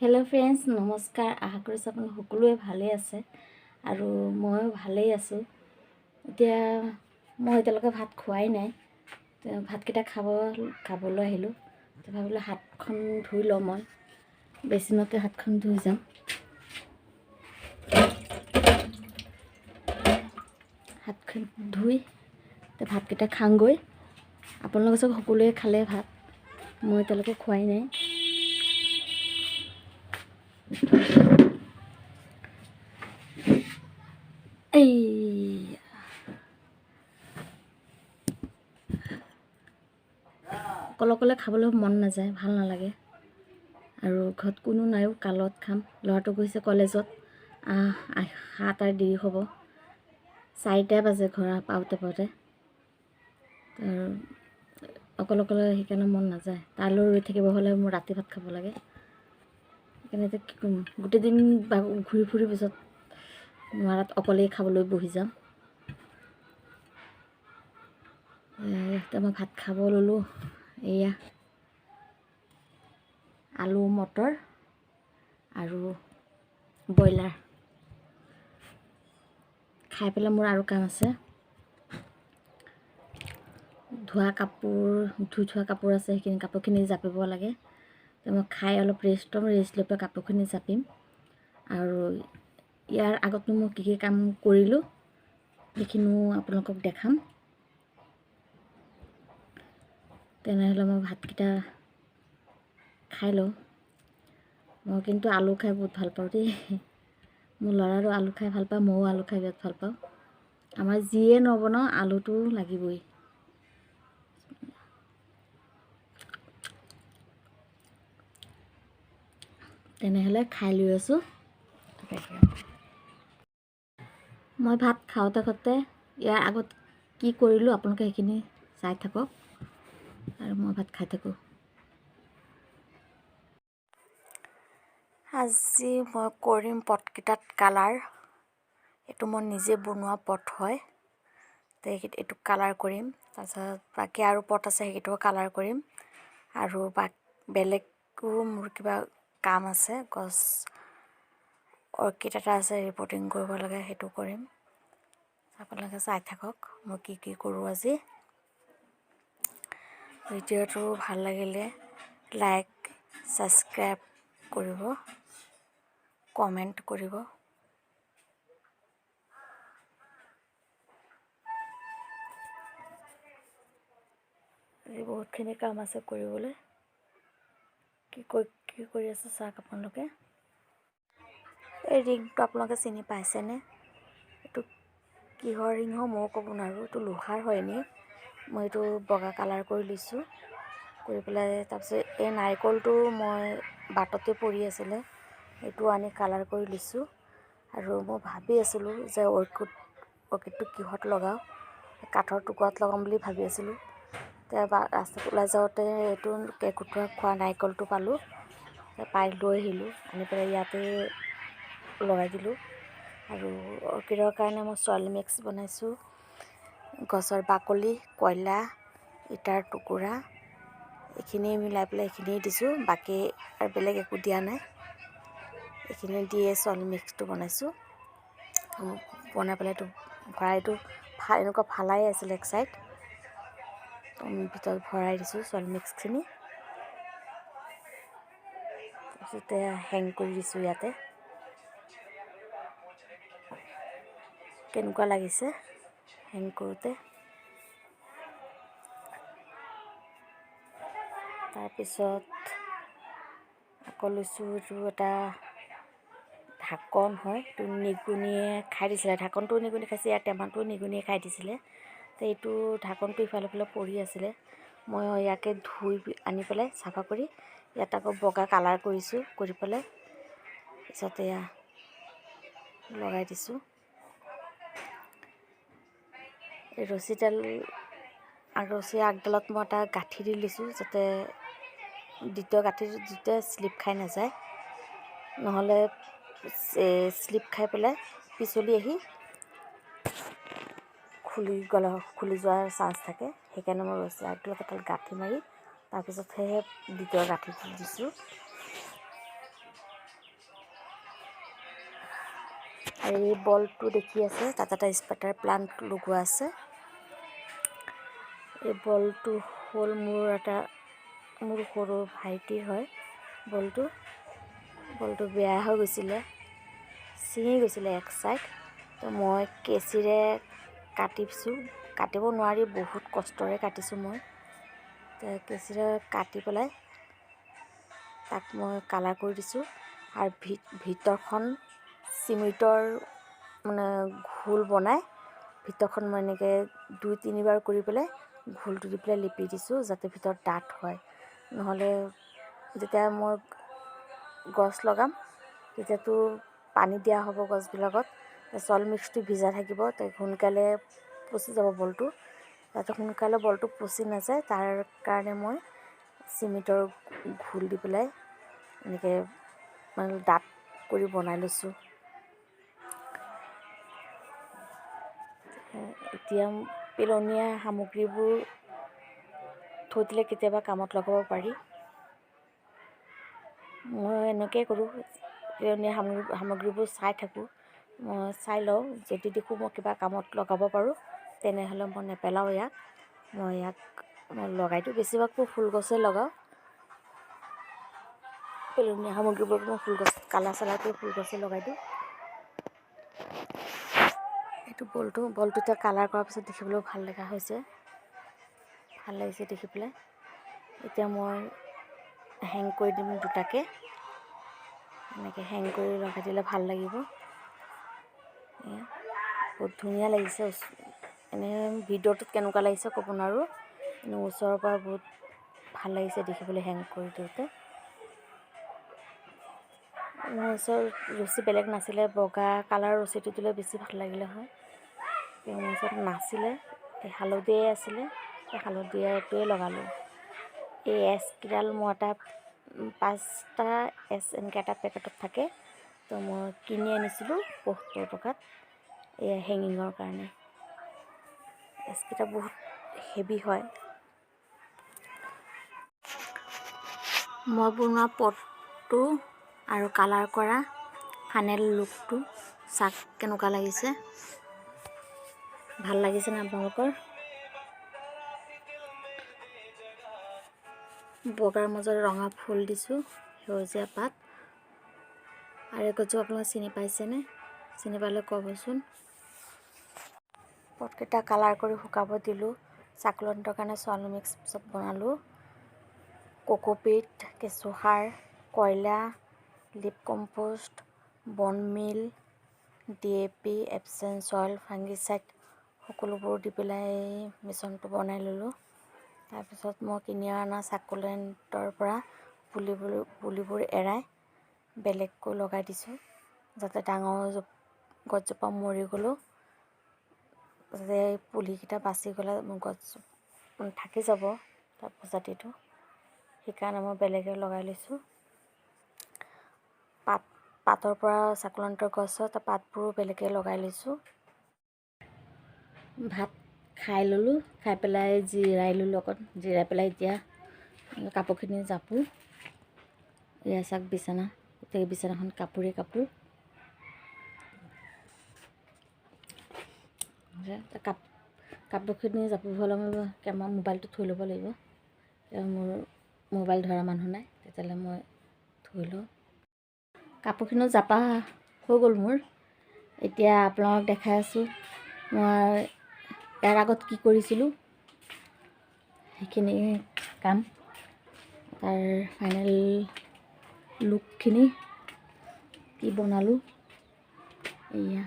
Hello' friends, নমস্কাৰ। আশা কৰিছোঁ আপুনি সকলোৱে ভালেই আছে আৰু ময়ো ভালেই আছোঁ। এতিয়া মই এতিয়ালৈকে ভাত খোৱাই নাই। ভাতকেইটা খাবলৈ আহিলোঁ। ভাবিলোঁ হাতখন ধুই লওঁ, মই বেচিনতে হাতখন ধুই যাম। হাতখন ধুই ভাতকেইটা খাওঁগৈ। আপোনালোকে চব সকলোৱে খালে ভাত, মই এতিয়ালৈকে খোৱাই নাই। এই অকলে খাবলৈ মন নাযায়, ভাল নালাগে। আৰু ঘৰত কোনো নাইও, কালত খাম। ল'ৰাটো গৈছে কলেজত, 7 দেৰি হ'ব, 4টা বাজে ঘৰ পাওঁতে। অকলে সেইকাৰণে মন নাযায়। তালৈ ৰৈ থাকিব হ'লে মোৰ ৰাতি ভাত খাব লাগে। সেইকাৰণে এতিয়া কি কৰিম, গোটেই দিন ঘূৰি ফুৰি পিছত নোৱাৰাত অকলেই খাবলৈ বহি যাম। এতিয়া মই ভাত খাব ল'লোঁ। এয়া আলু মটৰ আৰু ব্ৰইলাৰ খাই পেলাই মোৰ আৰু কাম আছে। ধুই থোৱা কাপোৰ আছে, সেইখিনি কাপোৰখিনি জাপিব লাগে। মই খাই অলপ ৰেষ্ট ল'ম, ৰেষ্ট লৈ পেলাই কাপোৰখিনি জাপিম। আৰু ইয়াৰ আগতো মই কি কাম কৰিলোঁ সেইখিনিও আপোনালোকক দেখাম। তেনেহ'লে মই ভাতকেইটা খাই লওঁ। মই কিন্তু আলু খাই বহুত ভাল পাওঁ দেই। মোৰ ল'ৰাৰো আলু খাই ভাল পাওঁ, ময়ো আলু খাই বিৰাট ভাল পাওঁ। আমাৰ যিয়ে নবনাওঁ আলুটো লাগিবই। তেনেহ'লে খাই লৈ আছোঁ। মই ভাত খাওঁতে ইয়াৰ আগত কি কৰিলোঁ আপোনালোকে সেইখিনি চাই থাকক আৰু মই ভাত খাই থাকোঁ। আজি মই কৰিম পটকেইটাত কালাৰ। এইটো মই নিজে বনোৱা পট হয়, তো এইটো কালাৰ কৰিম। তাৰপিছত বাকী আৰু পট আছে, সেইকেইটাও কালাৰ কৰিম। আৰু বেলেগো মোৰ কিবা কাম আছে, অৰ্কিড এটা আছে ৰিপৰ্টিং কৰিব লাগে, সেইটো কৰিম। আপোনালোকে চাই থাকক মই কি কৰোঁ আজি। ভিডিঅ'টো ভাল লাগিলে লাইক, ছাবস্ক্ৰাইব কৰিব, কমেণ্ট কৰিব। আজি বহুতখিনি কাম আছে কৰিবলৈ। কি কৰি আছে চাওক আপোনালোকে। এই ৰিংটো আপোনালোকে চিনি পাইছেনে? এইটো কিহৰ ৰিং হয় ময়ো ক'ব নোৱাৰোঁ। এইটো লোহাৰ হয় এনেই। মই এইটো বগা কালাৰ কৰি লৈছোঁ, কৰি পেলাই তাৰপিছত এই নাৰিকলটো মই বাটতে পৰি আছিলে, এইটো আনি কালাৰ কৰি লৈছোঁ। আৰু মই ভাবি আছিলোঁ যে অৰ্কিডটো কিহত লগাওঁ, কাঠৰ টুকুৰাত লগাম বুলি ভাবি আছিলোঁ। ৰাস্তাত ওলাই যাওঁতে এইটো কেৰ্কেটুৱাই খোৱা নাৰিকলটো পালোঁ, পাই লৈ আহিলোঁ, আনি পেলাই ইয়াতে লগাই দিলোঁ। আৰু অৰ্কিডৰ কাৰণে মই চইল মিক্স বনাইছোঁ। গছৰ বাকলি, কয়লা, ইটাৰ টুকুৰা এইখিনি মিলাই পেলাই এইখিনি দিছোঁ। বাকী আৰু বেলেগ একো দিয়া নাই, এইখিনি দিয়ে চইল মিক্সটো বনাইছোঁ। বনাই পেলাই এইটো এনেকুৱা ফালাই আছিলে এক চাইড, ভিতৰত ভৰাই দিছোঁ চইল মিক্সখিনি। তাৰপিছতে হেং কৰি দিছোঁ ইয়াতে। কেনেকুৱা লাগিছে হেং কৰোঁতে। তাৰপিছত আকৌ লৈছোঁ, এইটো এটা ঢাকন হয়, এইটো নিগনিয়ে খাই দিছিলে। ঢাকনটোও নিগনি খাইছে, ইয়াৰ টেমাটোও নিগনিয়ে খাই দিছিলে। তো এইটো ঢাকনটো ইফালে পৰি আছিলে। মই ইয়াকে ধুই আনি পেলাই চাফা কৰি ইয়াত আকৌ বগা কালাৰ কৰিছোঁ, কৰি পেলাই তাৰপিছত এয়া লগাই দিছোঁ। এই ৰছী আগডালত মই এটা গাঁঠি দি লৈছোঁ, যাতে দ্বিতীয় গাঁঠিটোতে শ্লিপ খাই নাযায়, নহ'লে শ্লিপ খাই পেলাই পিছলি আহি খুলি যোৱাৰ চান্স থাকে। সেইকাৰণে মই ৰছী আগডালত এটা গাঁঠি মাৰি তাৰপিছতহে দ্বিতীয় গাঁঠিটো দিছোঁ। আৰু এই বলটো দেখি আছে, তাত এটা স্পাৰ্টাৰ প্লান্ট লগোৱা আছে। এই বলটো হ'ল মোৰ সৰু ভাইটিৰ হয়। বলটো বেয়া হৈ গৈছিলে, ছিঙি গৈছিলে এক চাইড। তো মই কেঁচিৰে কাটিব নোৱাৰি বহুত কষ্টৰে কাটিছোঁ মই। কেঁচিৰে কাটি পেলাই তাক মই কালাৰ কৰি দিছোঁ। আৰু ভিতৰখন চিমেণ্টৰ মানে ঘোল বনাই ভিতৰখন মই এনেকৈ 2-3 বাৰ কৰি পেলাই ঘোলটো দি পেলাই লিপি দিছোঁ, যাতে ভিতৰত ডাঠ হয়। নহ'লে যেতিয়া মই গছ লগাম তেতিয়াতো পানী দিয়া হ'ব গছবিলাকত, চইল মিক্সটো ভিজা থাকিব, তো সোনকালে পচি যাব বলটো। যাতে সোনকালে বলটো পচি নাযায় তাৰ কাৰণে মই চিমেণ্টৰ ঘোল দি পেলাই এনেকৈ মানে ডাঠ কৰি বনাই লৈছোঁ। এতিয়া পেলনীয়া সামগ্ৰীবোৰ থৈ দিলে কেতিয়াবা কামত লগাব পাৰি। মই এনেকৈ কৰোঁ, পেলনীয়া সামগ্ৰীবোৰ চাই থাকোঁ। মই চাই লওঁ, যদি দেখোঁ মই কিবা কামত লগাব পাৰোঁ তেনেহ'লে মই নেপেলাওঁ ইয়াক। মই লগাই দিওঁ। বেছিভাগ মই ফুল গছে লগাওঁ। পেলনীয়া সামগ্ৰীবোৰ মই কালাৰ কৰি ফুল গছে লগাই দিওঁ। এইটো বলটো এতিয়া কালাৰ কৰাৰ পিছত দেখিবলৈও ভাল লগা হৈছে, ভাল লাগিছে দেখি পেলাই। এতিয়া মই হেং কৰি দিম দুটাকৈ, এনেকৈ হেং কৰি লগাই দিলে ভাল লাগিব। বহুত ধুনীয়া লাগিছে। এনেই ভিডিঅ'টোত কেনেকুৱা লাগিছে ক'ব নোৱাৰোঁ, কিন্তু ওচৰৰ পৰা বহুত ভাল লাগিছে দেখিবলৈ হেং কৰি দিওঁতে। মোৰ ওচৰত ৰছী বেলেগ নাছিলে, বগা কালাৰৰ ৰছীটো দিলে বেছি ভাল লাগিলে হয়। মোৰ ওচৰত নাছিলে, এই হালধীয়াই আছিলে, এই হালধীয়াটোৱে লগালোঁ। এই এচকেইডাল মই 5টা এচ এনেকৈ এটা পেকেটত থাকে, তো মই কিনি আনিছিলোঁ 75 টকাত, এয়া হেঙিঙৰ কাৰণে। এচকেইটা বহুত হেভি হয়। মই বনোৱা পটটো আৰু কালাৰ কৰা ফাইনেল লুকটো চাওক কেনেকুৱা লাগিছে। ভাল লাগিছেনে আপোনালোকৰ? বগাৰ মাজত ৰঙা ফুল দিছোঁ, সেউজীয়া পাত। আৰু এগছো আপোনালোকে চিনি পাইছেনে? চিনি পালে ক'বচোন। পটকেইটা কালাৰ কৰি শুকাব দিলোঁ। চাকুলেণ্টৰ কাৰণে চইল মিক্স চব বনালোঁ। কোকোপিট, কেঁচুসাৰ, কয়লা, লিপ কম্পোষ্ট, বন মিল, DAP, এপচন চইল, ফাংগিচাইড সকলোবোৰ দি পেলাই মিশ্ৰণটো বনাই ল'লোঁ। তাৰপিছত মই কিনি অনা চাকুলেণ্টৰ পৰা পুলিবোৰ এৰাই বেলেগকৈ লগাই দিছোঁ, যাতে ডাঙৰ গছজোপা মৰি গ'লেও যাতে পুলিকেইটা বাচি গ'লে গছ থাকি যাব তাৰ প্ৰজাতিটো, সেইকাৰণে মই বেলেগে লগাই লৈছোঁ। পাতৰ পৰা চাকুলেণ্টৰ গছত পাতবোৰো বেলেগে লগাই লৈছোঁ। ভাত খাই ল'লোঁ, খাই পেলাই জিৰাই ল'লোঁ অকণ, জিৰাই পেলাই এতিয়া কাপোৰখিনি জাপোঁ। এয়া চাওক বিচনা, গোটেই বিচনাখন কাপোৰ। কাপোৰখিনি জাপিব হ'লে মই মোবাইলটো থৈ ল'ব লাগিব। মোৰ মোবাইল ধৰা মানুহ নাই, তেতিয়াহ'লে মই থৈ লওঁ। কাপোৰখিনিও জাপা হৈ গ'ল মোৰ। এতিয়া আপোনালোকক দেখাই আছোঁ মই ইয়াৰ আগত কি কৰিছিলোঁ, সেইখিনি কাম, তাৰ ফাইনেল লুকখিনি কি বনালোঁ। এয়া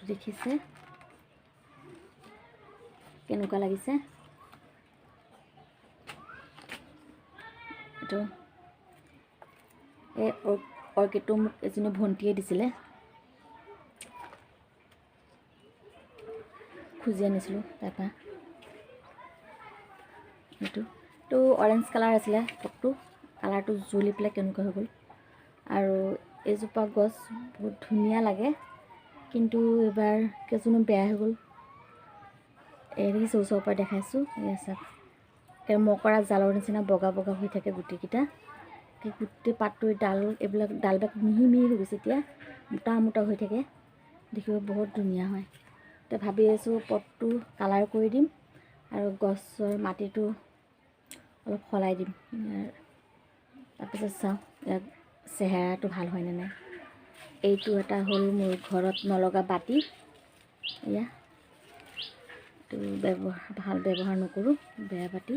দেখিছে কেনেকুৱা লাগিছে। এইটো এই অৰ্কিডটো মোক এজনী ভণ্টিয়ে দিছিলে, খুজি আনিছিলোঁ তাৰপৰা। এইটো অৰেঞ্জ কালাৰ আছিলে টপটো, কালাৰটো জ্বলি পেলাই কেনেকুৱা হৈ গ'ল। আৰু এইজোপা গছ বহুত ধুনীয়া লাগে, কিন্তু এইবাৰ কেইজোনো বেয়া হৈ গ'ল। দেখিছোঁ ওচৰৰ পৰা দেখাইছোঁ। এই চাওক মকৰা জালৰ নিচিনা বগা হৈ থাকে গুটিকেইটা। গোটেই পাতটো ডাল এইবিলাক ডালবিলাক মিহি মিহি হৈ গৈছে, এতিয়া মোটা মোটা হৈ থাকে, দেখিব বহুত ধুনীয়া হয়। এতিয়া ভাবি আছোঁ পটটো কালাৰ কৰি দিম আৰু গছৰ মাটিটো অলপ সলাই দিম, তাৰপিছত চাওঁ ইয়াৰ চেহেৰাটো ভাল হয়নে নাই। এইটো এটা হ'ল মোৰ ঘৰত নলগা বাতি, এয়া এইটো ভাল ব্যৱহাৰ নকৰোঁ, বেয়া বাতি,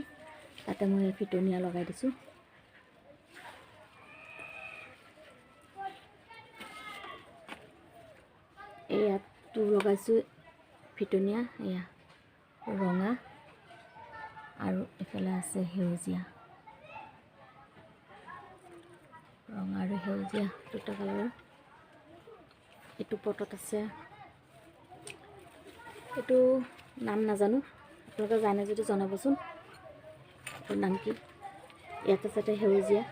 তাতে মই পিটনীয়া লগাই দিছোঁ। ইয়াতো লগাইছোঁ পিটনীয়া, এয়া ৰঙা আৰু এইফালে আছে সেউজীয়া, ৰঙা আৰু সেউজীয়া দুটা কালাৰৰ। এইটো পটত আছে, এইটো নাম নাজানো, আপোনালোকে জানে যদি জনাবচোন এইটোৰ নাম কি। ইয়াত আছে এটা সেউজীয়া,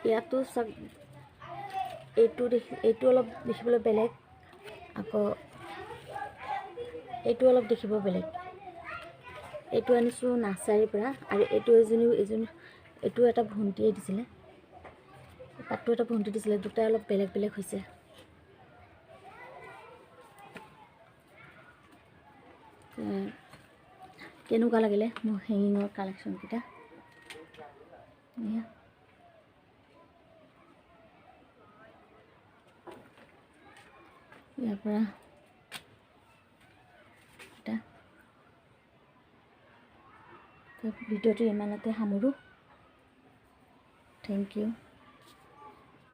ইয়াতো চাওক এইটো অলপ দেখিবলৈ বেলেগ, আকৌ এইটো অলপ দেখিব বেলেগ। এইটো আনিছোঁ নাৰ্চাৰীৰ পৰা, আৰু এইটো এইটো এটা ভণ্টিয়ে দিছিলে, তাতো এটা ভণ্টি দিছিলে, দুটাই অলপ বেলেগ বেলেগ হৈছে। কেনেকুৱা লাগিলে মোৰ হেঙিঙৰ কালেকশ্যনকেইটা, ইয়াৰ পৰা এটা ভিডিঅ'টো ইমানতে সামৰোঁ। Thank U.